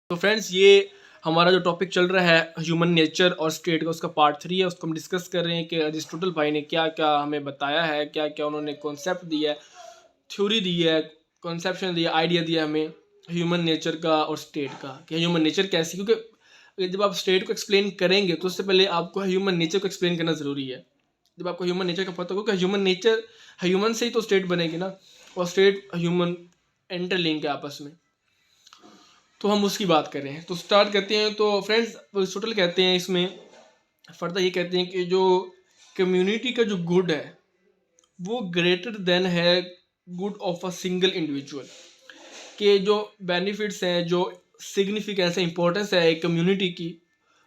तो फ्रेंड्स, ये हमारा जो टॉपिक चल रहा है ह्यूमन नेचर और स्टेट का, उसका पार्ट 3 है। उसको हम डिस्कस कर रहे हैं कि अरिस्टोटल भाई ने क्या क्या हमें बताया है, क्या क्या उन्होंने कॉन्सेप्ट दिया है, थ्योरी दी है, कॉन्सेप्शन दिया, आइडिया दिया हमें ह्यूमन नेचर का और स्टेट का, कि ह्यूमन नेचर कैसी। क्योंकि जब आप स्टेट को एक्सप्लेन करेंगे तो उससे पहले आपको ह्यूमन नेचर को एक्सप्लेन करना ज़रूरी है। जब आपको ह्यूमन नेचर का पता होगा, क्योंकि ह्यूमन नेचर, ह्यूमन से ही तो स्टेट बनेगी ना, और स्टेट ह्यूमन इंटरलिंक है आपस में। तो हम उसकी बात कर रहे हैं, तो स्टार्ट करते हैं। तो फ्रेंड्स, अरिस्टोटल कहते हैं इसमें, फर्दर ये कहते हैं कि जो कम्युनिटी का जो गुड है वो ग्रेटर देन है good of a single individual. के जो बेनिफिट्स हैं, जो सिग्निफिकेंस है, इंपॉर्टेंस है एक कम्युनिटी की,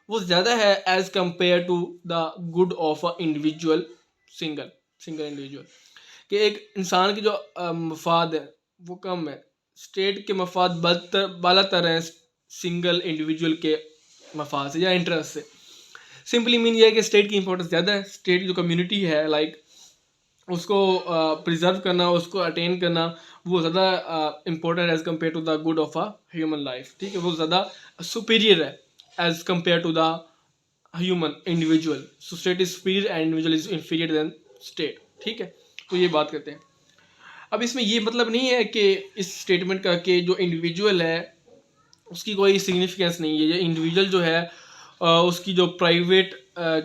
वो ज़्यादा है as compare to the good of a individual, single single individual. कि एक इंसान की जो मफाद है वो कम है, स्टेट के मफाद बालातर हैं सिंगल इंडिविजुअल के मफाद से या इंटरेस्ट से। सिंपली मीन ये है कि स्टेट की इंपॉर्टेंस ज़्यादा है, स्टेट जो कम्युनिटी है लाइक उसको प्रिजर्व करना, उसको अटेन करना, वो ज़्यादा important as compare to the good of a human life. ठीक है, वो ज़्यादा सुपीरियर है as compare to the human individual. So state is superior and individual is inferior than state. ठीक है, तो ये बात करते हैं। अब इसमें ये मतलब नहीं है कि इस स्टेटमेंट का कि जो इंडिविजुअल है उसकी कोई सिग्निफिकेंस नहीं है। ये इंडिविजुअल जो है उसकी जो प्राइवेट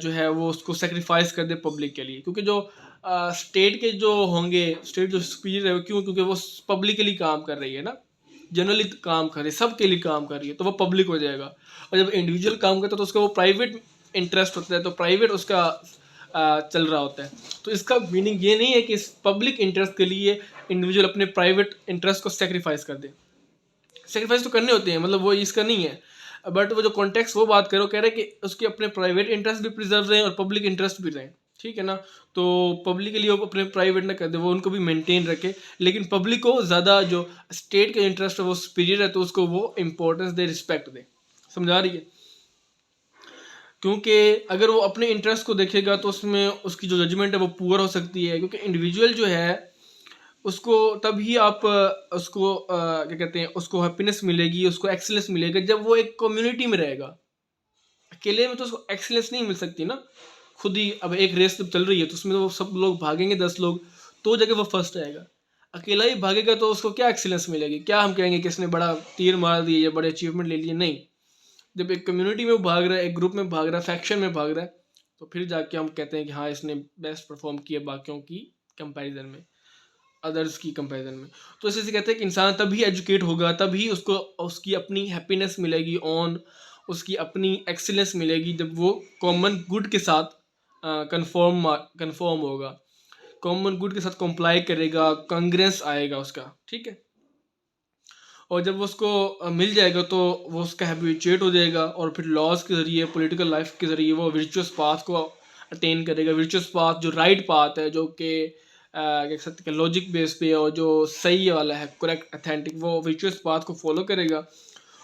जो है वो उसको सेक्रीफाइस कर दे पब्लिक के लिए। क्योंकि जो स्टेट के जो होंगे, स्टेट जो सुपीरियर है, क्यों? क्योंकि वो पब्लिक के लिए काम कर रही है ना, जनरली काम कर रही है, सबके लिए काम कर रही है, तो वो पब्लिक हो जाएगा। और जब इंडिविजुअल काम करता है तो उसका वो प्राइवेट इंटरेस्ट होता है, तो प्राइवेट उसका चल रहा होता है। तो इसका मीनिंग ये नहीं है कि इस पब्लिक इंटरेस्ट के लिए इंडिविजुअल अपने प्राइवेट इंटरेस्ट को सेक्रीफाइस कर दे। सेक्रीफाइस तो करने होते हैं, मतलब वो इसका नहीं है। बट वो जो कॉन्टेक्स्ट वो बात करो, कह रहे हैं कि उसके अपने प्राइवेट इंटरेस्ट भी प्रिजर्व रहें और पब्लिक इंटरेस्ट भी रहें। ठीक है ना, तो पब्लिक के लिए वो अपने प्राइवेट ना कर दे, वो उनको भी मेंटेन रखे, लेकिन पब्लिक को ज़्यादा जो स्टेट का इंटरेस्ट है वो सुपीरियर है, तो उसको वो इंपॉर्टेंस दे, रिस्पेक्ट दे। समझा रही है? क्योंकि अगर वो अपने इंटरेस्ट को देखेगा तो उसमें उसकी जो जजमेंट है वो पुअर हो सकती है। क्योंकि इंडिविजुअल जो है उसको तभी आप उसको क्या कहते हैं, उसको हैप्पीनेस मिलेगी, उसको एक्सीलेंस मिलेगा जब वो एक कम्युनिटी में रहेगा। अकेले में तो उसको एक्सीलेंस नहीं मिल सकती ना। खुद ही अब एक रेस जब चल रही है तो उसमें तो वो सब लोग भागेंगे, 10 लोग, तो जगह वो फर्स्ट आएगा। अकेला ही भागेगा तो उसको क्या एक्सीलेंस मिलेगी? क्या हम कहेंगे कि इसने बड़ा तीर मार दिए या बड़े अचीवमेंट ले लिए? नहीं। जब एक कम्युनिटी में वो भाग रहा है, एक ग्रुप में भाग रहा है, फैक्शन में भाग रहा है, तो फिर जाके हम कहते हैं कि हाँ, इसने बेस्ट परफॉर्म किया बाकियों की कंपैरिजन में, अदर्स की कंपैरिजन में। तो इसी से कहते हैं कि इंसान तभी एजुकेट होगा, तभी उसको उसकी अपनी हैप्पीनेस मिलेगी, ऑन उसकी अपनी एक्सीलेंस मिलेगी, जब वो कॉमन गुड के साथ कंफॉर्म होगा, कॉमन गुड के साथ कंप्लाई करेगा, कांग्रेस आएगा उसका। ठीक है, और जब वो उसको मिल जाएगा तो वो उसका हैबिचुएट हो जाएगा, और फिर लॉज के ज़रिए, पॉलिटिकल लाइफ के ज़रिए वो वर्चुअस पाथ को अटेन करेगा। वर्चुअस पाथ जो राइट पाथ है, जो कि कह सकते हैं लॉजिक बेस पे, और जो सही वाला है, करेक्ट अथेंटिक, वो वर्चुअस पाथ को फॉलो करेगा।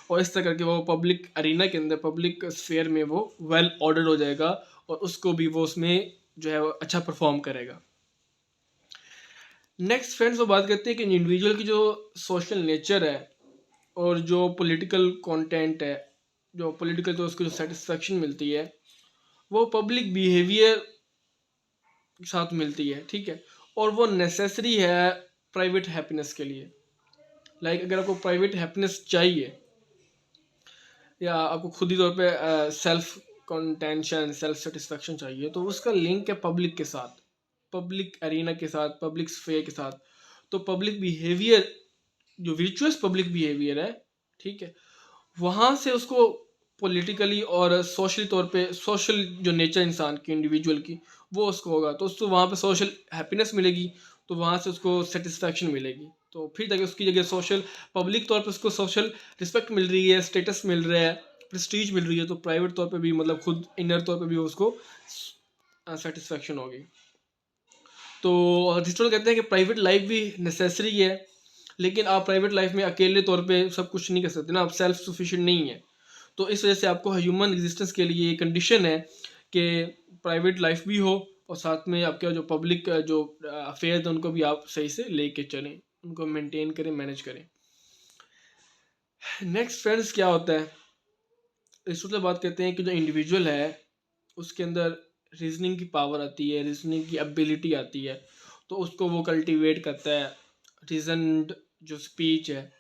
और इस तरह करके वो पब्लिक अरीना के अंदर, पब्लिक स्फेयर में वो वेल ऑर्डर हो जाएगा, और उसको भी वो उसमें जो है वो अच्छा परफॉर्म करेगा। नेक्स्ट फ्रेंड्स, वो बात करते हैं कि इंडिविजुअल की जो सोशल नेचर है और जो पॉलिटिकल कंटेंट है, जो पॉलिटिकल, तो उसको जो सेटिस्फेक्शन मिलती है वो पब्लिक बिहेवियर के साथ मिलती है। ठीक है, और वो नेसेसरी है प्राइवेट हैप्पीनेस के लिए। लाइक अगर आपको प्राइवेट हैप्पीनेस चाहिए, या आपको खुद ही तौर पे सेल्फ कंटेंशन, सेल्फ सेटिस्फेक्शन चाहिए, तो उसका लिंक है पब्लिक के साथ, पब्लिक अरीना के साथ, पब्लिक स्फेयर के साथ। तो पब्लिक बिहेवियर, जो वर्चुअस पब्लिक बिहेवियर है, ठीक है, वहाँ से उसको पॉलिटिकली और सोशली तौर पे, सोशल जो नेचर इंसान की, इंडिविजुअल की, वो उसको होगा, तो उसको वहाँ पे सोशल हैप्पीनेस मिलेगी, तो वहाँ से उसको सेटिस्फैक्शन मिलेगी। तो फिर जाके उसकी जगह सोशल, पब्लिक तौर पे उसको सोशल रिस्पेक्ट मिल रही है, स्टेटस मिल रहा है, प्रेस्टीज मिल रही है, तो प्राइवेट तौर पे भी, मतलब खुद इनर तौर पे भी उसको सेटिस्फैक्शन होगी। तो अरिस्टोटल कहते हैं कि प्राइवेट लाइफ भी नेसेसरी है, लेकिन आप प्राइवेट लाइफ में अकेले तौर पे सब कुछ नहीं कर सकते ना, आप सेल्फ सफिशिएंट नहीं है। तो इस वजह से आपको ह्यूमन एग्जिस्टेंस के लिए कंडीशन है कि प्राइवेट लाइफ भी हो, और साथ में आपके जो पब्लिक जो अफेयर्स हैं उनको भी आप सही से लेके चलें, उनको मेंटेन करें, मैनेज करें। नेक्स्ट फ्रेंड्स क्या होता है, अरिस्टोटल बात करते हैं कि जो इंडिविजुअल है उसके अंदर रीजनिंग की पावर आती है, रीजनिंग की एबिलिटी आती है, तो उसको वो कल्टीवेट करता है। रीजनड जो स्पीच है,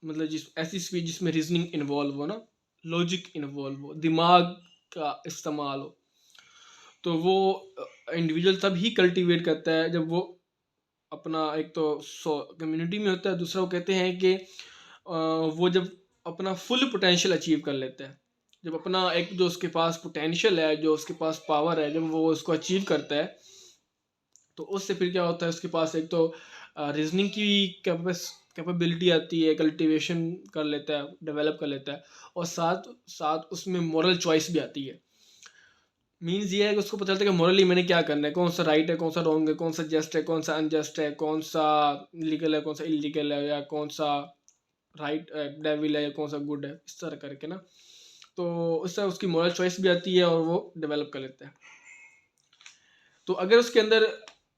मतलब जिस ऐसी स्पीच जिसमें रीजनिंग इन्वॉल्व हो ना, लॉजिक इन्वॉल्व हो, दिमाग का इस्तेमाल हो, तो वो इंडिविजुअल तब ही कल्टीवेट करता है जब वो अपना एक तो कम्युनिटी में होता है, दूसरा वो कहते हैं कि वो जब अपना फुल पोटेंशियल अचीव कर लेता है, जब अपना एक जो उसके पास पोटेंशियल है, जो उसके पास पावर है, जब वो उसको अचीव करता है, तो उससे फिर क्या होता है, उसके पास एक तो रीजनिंग की कैपेबिलिटी आती है, कल्टीवेशन कर लेता है, डेवलप कर लेता है, और साथ साथ उसमें मॉरल चॉइस भी आती है। मीन्स ये है कि उसको पता चलता है कि मॉरली मैंने क्या करना है, कौन सा राइट है, कौन सा रॉन्ग है, कौन सा जस्ट है, कौन सा अनजस्ट है, कौन सा लीगल है, कौन सा इलीगल है, या कौन सा राइट डेविल है, या कौन सा गुड है, इस तरह करके ना। तो उससे उसकी मॉरल चॉइस भी आती है और वो डेवलप कर लेता है। तो अगर उसके अंदर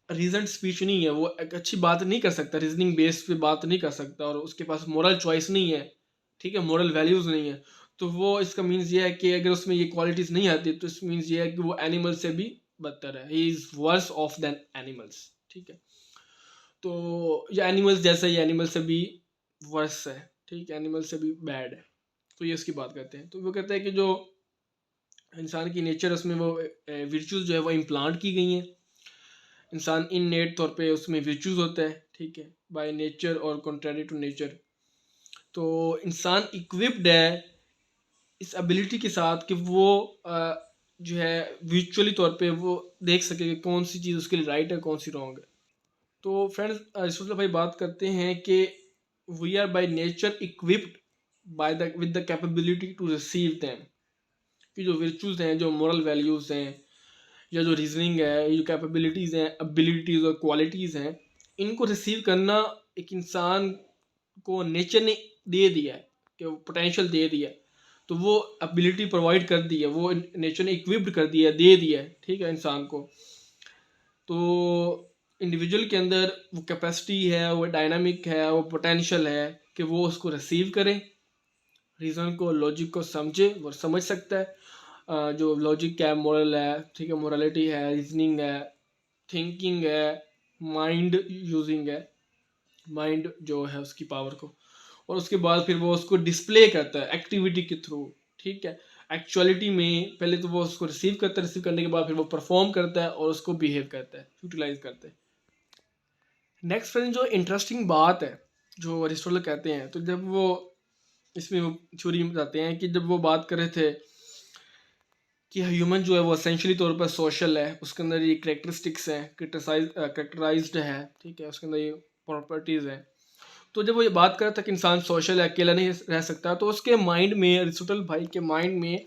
रीजन स्पीच नहीं है, वो एक अच्छी बात नहीं कर सकता, रीजनिंग बेस पे बात नहीं कर सकता, और उसके पास मॉरल चॉइस नहीं है, ठीक है, मॉरल वैल्यूज नहीं है, तो वो इसका मीन्स ये है कि अगर उसमें ये क्वालिटीज नहीं आती, तो इस मीन्स ये है कि वो एनिमल से भी बदतर है, he is worse off than animals. ठीक है, तो ये एनिमल्स जैसा ही एनिमल से भी वर्स है, ठीक है, एनिमल से भी बैड है। तो ये उसकी बात करते हैं, तो वो कहते हैं कि जो इंसान की नेचर, उसमें वो वर्चूज जो है वो इम्प्लांट की गई हैं। इंसान इन नेट तौर पे उसमें वर्चूज होता है, ठीक है, बाय नेचर और कॉन्ट्रेरी टू नेचर। तो इंसान इक्विप्ड है इस एबिलिटी के साथ कि वो जो है विजुअली तौर पे वो देख सके कि कौन सी चीज़ उसके लिए राइट है, कौन सी रॉन्ग है। तो फ्रेंड्स, अरिस्टोटल भाई बात करते हैं कि we are by nature equipped by the with the capability to receive them, कि जो वर्चूज हैं, जो मॉरल वैल्यूज हैं, या जो रीजनिंग है, ये जो कैपेबिलिटीज़ हैं, एबिलिटीज़ और क्वालिटीज़ हैं, इनको रिसीव करना एक इंसान को नेचर ने दे दिया है, कि वो पोटेंशियल दे दिया है, तो वो एबिलिटी प्रोवाइड कर दी है, वो नेचर ने इक्विप्ड कर दिया है, दे दिया है, ठीक है, इंसान को। तो इंडिविजुअल के अंदर वो कैपेसिटी है, वो डायनामिक है, वो पोटेंशियल है कि वो उसको रिसीव करे, रीज़न को, लॉजिक को समझे, वो समझ सकता है। जो लॉजिक है, मोरल है, ठीक है, मोरालिटी है, रीजनिंग है, थिंकिंग है, माइंड यूजिंग है, माइंड जो है उसकी पावर को, और उसके बाद फिर वो उसको डिस्प्ले करता है एक्टिविटी के थ्रू, ठीक है। एक्चुअलिटी में पहले तो वो उसको रिसीव करता है, रिसीव करने के बाद फिर वो परफॉर्म करता है और उसको बिहेव करता है, यूटिलाइज करता है। नेक्स्ट फ्रेंड, जो इंटरेस्टिंग बात है जो अरिस्टोटल कहते हैं, तो जब वो इसमें वो थ्योरी में बताते हैं कि जब वो बात कर रहे थे कि ह्यूमन जो है वो एसेंशियली तौर पर सोशल है, उसके अंदर ये करेक्टरिस्टिक्स हैं, करेक्टराइज्ड है, ठीक है, उसके अंदर ये प्रॉपर्टीज़ हैं। तो जब वो ये बात कर रहा था कि इंसान सोशल है, अकेला नहीं रह सकता, तो उसके माइंड में, अरिस्टोटल भाई के माइंड में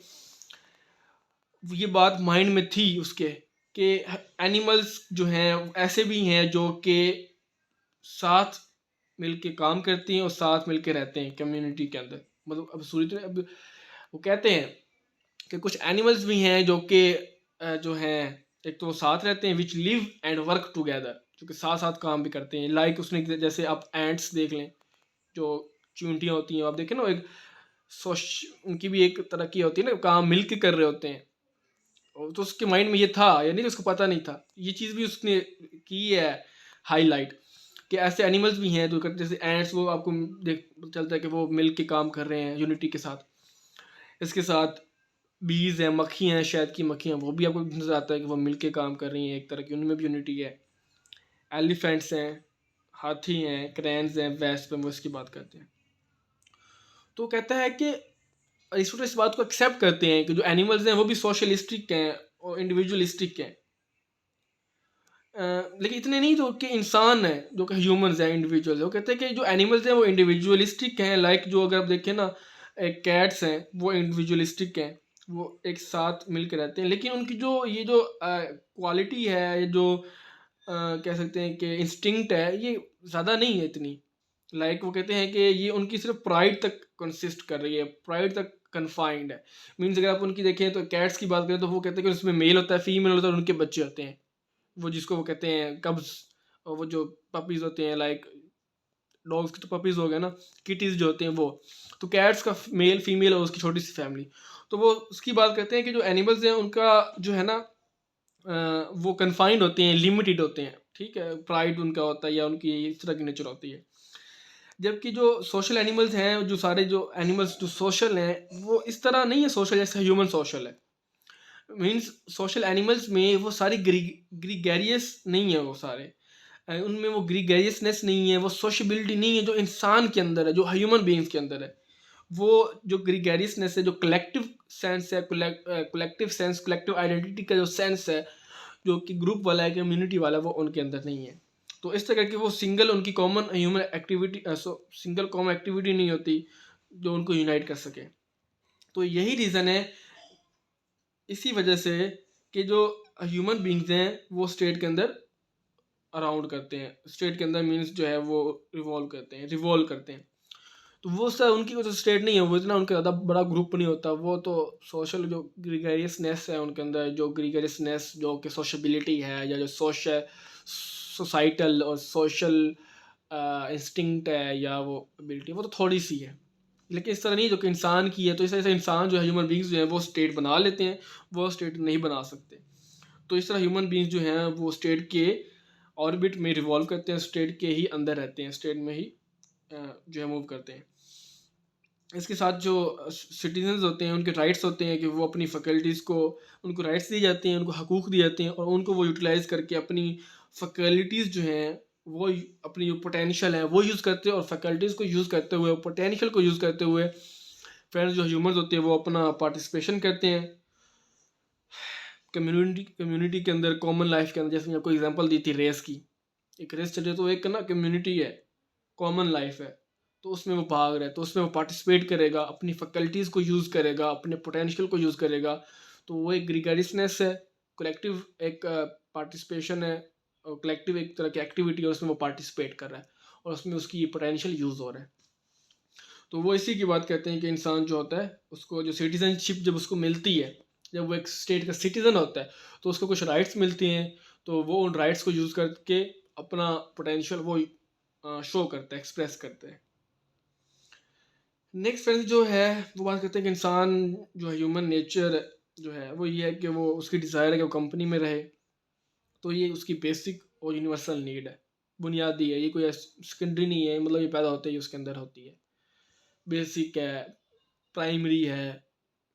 ये बात माइंड में थी उसके, कि एनिमल्स जो हैं ऐसे भी हैं जो कि साथ मिलके काम करती हैं और साथ मिलके रहते हैं कम्युनिटी के अंदर। मतलब अब सूरी तो अब वो कहते हैं कि कुछ एनिमल्स भी हैं जो कि जो हैं, एक तो वो साथ रहते हैं, which live and work together, जो कि साथ साथ काम भी करते हैं। लाइक उसने जैसे आप एंट्स देख लें, जो चींटियाँ होती हैं, आप देखें ना, एक सोश उनकी भी एक तरह की होती है ना, काम मिल के कर रहे होते हैं। और तो उसके माइंड में ये था, या नहीं, उसको पता नहीं था, ये चीज़ भी उसने की है हाईलाइट, कि ऐसे एनिमल्स भी हैं जो जैसे एंट्स, वो आपको देख चलता है कि वो मिल के काम कर रहे हैं यूनिटी के साथ। इसके साथ बीज हैं, मक्खी हैं, शहद की मक्खियाँ, वो भी आपको नजर आता है कि वो मिलके काम कर रही हैं, एक तरह की उनमें भी यूनिटी है। एलिफेंट्स हैं, हाथी हैं, क्रेन्स हैं, वेस्प हैं, वो इसकी बात करते हैं। तो कहता है कि अरिस्टोटल इस बात को एक्सेप्ट करते हैं कि जो एनिमल्स हैं वो भी सोशलिस्टिक हैं और इंडिविजुअलिस्टिक हैं। लेकिन इतने नहीं जो कि इंसान है, जो कि ह्यूमंस हैं, इंडिविजुअल है, वो कहते हैं कि जो एनिमल्स हैं वो इंडिविजुअलिस्टिक हैं। लाइक जो अगर आप देखें ना, कैट्स हैं, वो इंडिविजुअलिस्टिक हैं, वो एक साथ मिल के रहते हैं, लेकिन उनकी जो ये जो क्वालिटी है, ये जो कह सकते हैं कि इंस्टिंक्ट है, ये ज़्यादा नहीं है इतनी। लाइक वो कहते हैं कि ये उनकी सिर्फ प्राइड तक कंसिस्ट कर रही है, प्राइड तक कन्फाइंड है। मीन्स अगर आप उनकी देखें तो कैट्स की बात करें तो वो कहते हैं कि उसमें मेल होता है, फीमेल होता है और उनके बच्चे होते हैं, वो जिसको वो कहते हैं कब्स, और वो जो पपीज होते हैं, लाइक डॉग्स के तो पपीज़ हो गए ना, किटीज़ जो होते हैं वो। तो कैट्स का मेल फीमेल और उसकी छोटी सी फैमिली। तो वो उसकी बात करते हैं कि जो एनिमल्स हैं उनका जो है ना वो कन्फाइंड होते हैं, लिमिटेड होते हैं, ठीक है, प्राइड उनका होता है या उनकी इस तरह की नेचर होती है। जबकि जो सोशल एनिमल्स हैं, जो सारे जो एनिमल्स जो सोशल हैं वो इस तरह नहीं है सोशल जैसे ह्यूमन सोशल है। मीन्स सोशल एनिमल्स में वो सारी ग्रीगेरियस नहीं है, वो सारे उनमें वो ग्रीगेरियसनेस नहीं है, वो सोशबिलिटी नहीं है जो इंसान के अंदर है, जो ह्यूमन बीइंग्स के अंदर है। वो जो ग्रीगेरियसनेस है, जो कलेक्टिव सेंस है, कलेक्टिव सेंस, कलेक्टिव आइडेंटिटी का जो सेंस है, जो कि ग्रुप वाला है, कम्युनिटी वाला, वो उनके अंदर नहीं है। तो इस तरह की वो सिंगल उनकी common human activity single common activity नहीं होती जो उनको यूनाइट कर सके। तो यही रीज़न है इसी वजह से कि जो ह्यूमन बींग्स हैं वो स्टेट के अंदर अराउंड करते हैं। स्टेट के अंदर मीन्स जो है वो रिवॉल्व करते हैं। तो वो सर उनकी कोई स्टेट नहीं है, वो इतना उनका ज़्यादा बड़ा ग्रुप नहीं होता। वो तो सोशल जो ग्रीगेरियसनेस है उनके अंदर, जो ग्रीगेरियसनेस जो कि सोशबिलिटी है या जो सोसाइटल और सोशल इंस्टिंक्ट है या वो एबिलिटी, वो तो थोड़ी सी है। लेकिन इस तरह नहीं जो कि इंसान की है। तो इस तरह से इंसान जो है, ह्यूमन बींग्स जो हैं वो स्टेट बना लेते हैं, वो स्टेट नहीं बना सकते। तो इस तरह ह्यूमन बींग्स जो हैं वो स्टेट के ऑर्बिट में रिवॉल्व करते हैं, स्टेट के ही अंदर रहते हैं, स्टेट में ही जो है मूव करते हैं। इसके साथ जो सिटीजन्स होते हैं उनके राइट्स होते हैं कि वो अपनी फैकल्टीज़ को, उनको राइट्स दी जाती हैं, उनको हकूक़ दिए जाते हैं और उनको वो यूटिलाइज़ करके अपनी फैकल्टीज़ जो हैं वो अपनी जो पोटेंशियल है वो यूज़ करते हैं। और फैकल्टीज़ को यूज़ करते हुए, पोटेंशियल को यूज़ करते हुए, फ्रेंड्स जो ह्यूमंस होते हैं वो अपना पार्टिसिपेशन करते हैं कम्युनिटी के अंदर, कॉमन लाइफ के अंदर। जैसे मैं आपको एग्जांपल दी थी रेस की, एक रेस चल रही है तो एक ना कम्युनिटी है, कॉमन लाइफ है, तो उसमें वो भाग रहा है, तो उसमें वो पार्टिसिपेट करेगा, अपनी फैकल्टीज़ को यूज़ करेगा, अपने पोटेंशियल को यूज़ करेगा। तो वो एक ग्रीगरियसनेस है, कलेक्टिव एक पार्टिसिपेशन है, और कलेक्टिव एक तरह की एक्टिविटी है, उसमें वो पार्टिसिपेट कर रहा है और उसमें उसकी पोटेंशियल यूज़ हो रहा है। तो वो इसी की बात करते हैं कि इंसान जो होता है उसको जो सिटीजनशिप जब उसको मिलती है, जब वो एक स्टेट का सिटीज़न होता है तो उसको कुछ राइट्स मिलती हैं। तो वो उन राइट्स को यूज़ करके अपना पोटेंशियल वो शो करता है, एक्सप्रेस करता है। नेक्स्ट फ्रेंड्स जो है वो बात करते हैं कि इंसान जो है, ह्यूमन नेचर जो है वो ये है कि वो उसकी डिज़ायर है कि वो कंपनी में रहे। तो ये उसकी बेसिक और यूनिवर्सल नीड है, बुनियादी है, ये कोई सेकेंडरी नहीं है, मतलब ये पैदा होते ही उसके अंदर होती है। बेसिक है, प्राइमरी है,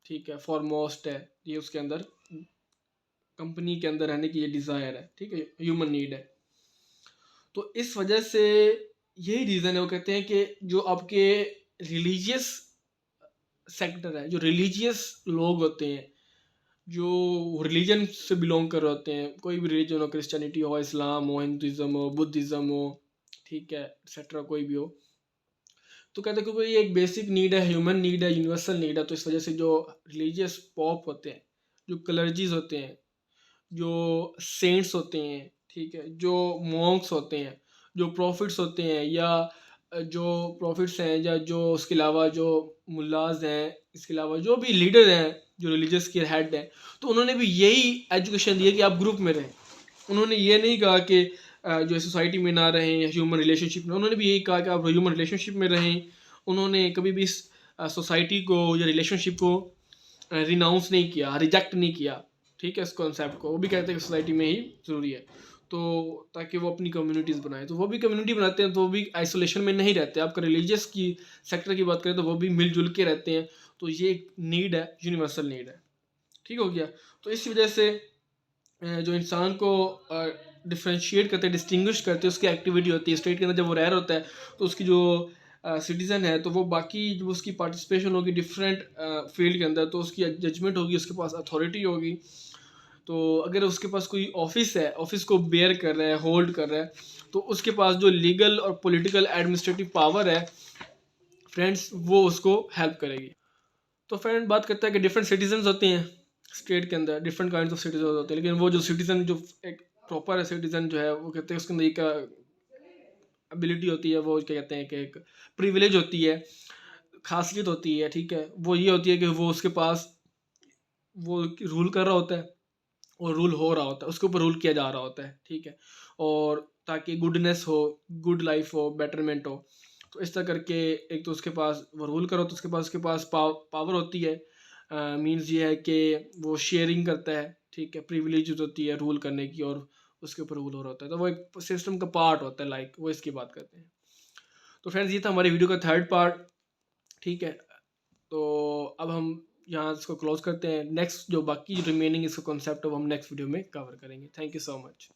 ठीक है, फॉरमोस्ट है, ये उसके अंदर कंपनी के अंदर रहने की ये डिज़ायर है, ठीक है, ह्यूमन नीड है। तो इस वजह से यही रीज़न है, वो कहते हैं कि जो आपके रिलीजियस सेक्टर है, जो रिलीजियस लोग होते हैं, जो रिलीजन से बिलोंग कर रहे होते हैं, कोई भी रिलीजन हो, क्रिश्चियनिटी हो, इस्लाम हो, हिंदुज़म हो, बुद्धिज़्म हो, ठीक है, एक्सेट्रा कोई भी हो। तो कहते हैं क्योंकि ये एक बेसिक नीड है, ह्यूमन नीड है, यूनिवर्सल नीड है। तो इस वजह से जो रिलीजियस पॉप होते हैं, जो क्लर्जीज होते हैं, जो सेंट्स होते हैं, ठीक है, जो मॉन्क्स होते हैं, जो प्रॉफिट्स होते हैं, या जो प्रॉफिट्स हैं, या जो उसके अलावा जो मुल्लाज हैं, इसके अलावा जो भी लीडर हैं, जो रिलीजियस के हेड हैं, तो उन्होंने भी यही एजुकेशन दी है कि आप ग्रुप में रहें। उन्होंने ये नहीं कहा कि जो सोसाइटी में ना रहें या ह्यूमन रिलेशनशिप में, उन्होंने भी यही कहा कि आप ह्यूमन रिलेशनशिप में रहें। उन्होंने कभी भी इस सोसाइटी को या रिलेशनशिप को रिनाउंस नहीं किया, रिजेक्ट नहीं किया, ठीक है, इस कॉन्सेप्ट को। वो भी कहते हैं कि सोसाइटी में ही ज़रूरी है, तो ताकि वो अपनी कम्युनिटीज़ बनाए। तो वो भी कम्युनिटी बनाते हैं, तो वो भी आइसोलेशन में नहीं रहते। आपका रिलीजियस की सेक्टर की बात करें तो वो भी मिलजुल के रहते हैं। तो ये एक नीड है, यूनिवर्सल नीड है, ठीक हो गया। तो इस वजह से जो इंसान को डिफ्रेंशिएट करते हैं, डिस्टिंग्विश करते हैं, उसकी एक्टिविटी होती है स्टेट के अंदर। जब वो रह रहा होता है तो उसकी जो सिटीज़न है, तो वो बाकी जो उसकी पार्टिसिपेशन होगी डिफरेंट फील्ड के अंदर, तो उसकी जजमेंट होगी, उसके पास अथॉरिटी होगी। तो अगर उसके पास कोई ऑफिस है, ऑफिस को बेयर कर रहा है, होल्ड कर रहा है, तो उसके पास जो लीगल और पॉलिटिकल एडमिनिस्ट्रेटिव पावर है फ्रेंड्स, वो उसको हेल्प करेगी। तो फ्रेंड बात करता है कि डिफरेंट सिटीजन्स होते हैं स्टेट के अंदर, डिफरेंट काइंड ऑफ सिटीजन होते हैं। लेकिन वो जो सिटीजन जो एक प्रॉपर है सिटीजन जो है, वो कहते हैं उसके अंदर एक एबिलिटी होती है, वो क्या कहते हैं कि एक प्रिविलेज होती है, खासियत होती है, ठीक है। वो ये होती है कि वो उसके पास वो रूल कर रहा होता है और रूल हो रहा होता है, उसके ऊपर रूल किया जा रहा होता है, ठीक है। और ताकि गुडनेस हो, गुड लाइफ हो, बेटरमेंट हो। तो इस तरह करके एक तो उसके पास वो रूल करो तो उसके पास पावर होती है। मीन्स ये है कि वो शेयरिंग करता है, ठीक है, प्रिविलेज होती है रूल करने की और उसके ऊपर रूल हो रहा होता है, तो वो एक सिस्टम का पार्ट होता है, लाइक वो इसकी बात करते हैं। तो फ्रेंड्स ये था हमारी वीडियो का थर्ड पार्ट, ठीक है। तो अब हम यहाँ इसको क्लोज करते हैं। नेक्स्ट जो बाकी रिमेनिंग इसका कॉन्सेप्ट है वो हम नेक्स्ट वीडियो में कवर करेंगे। Thank you so much.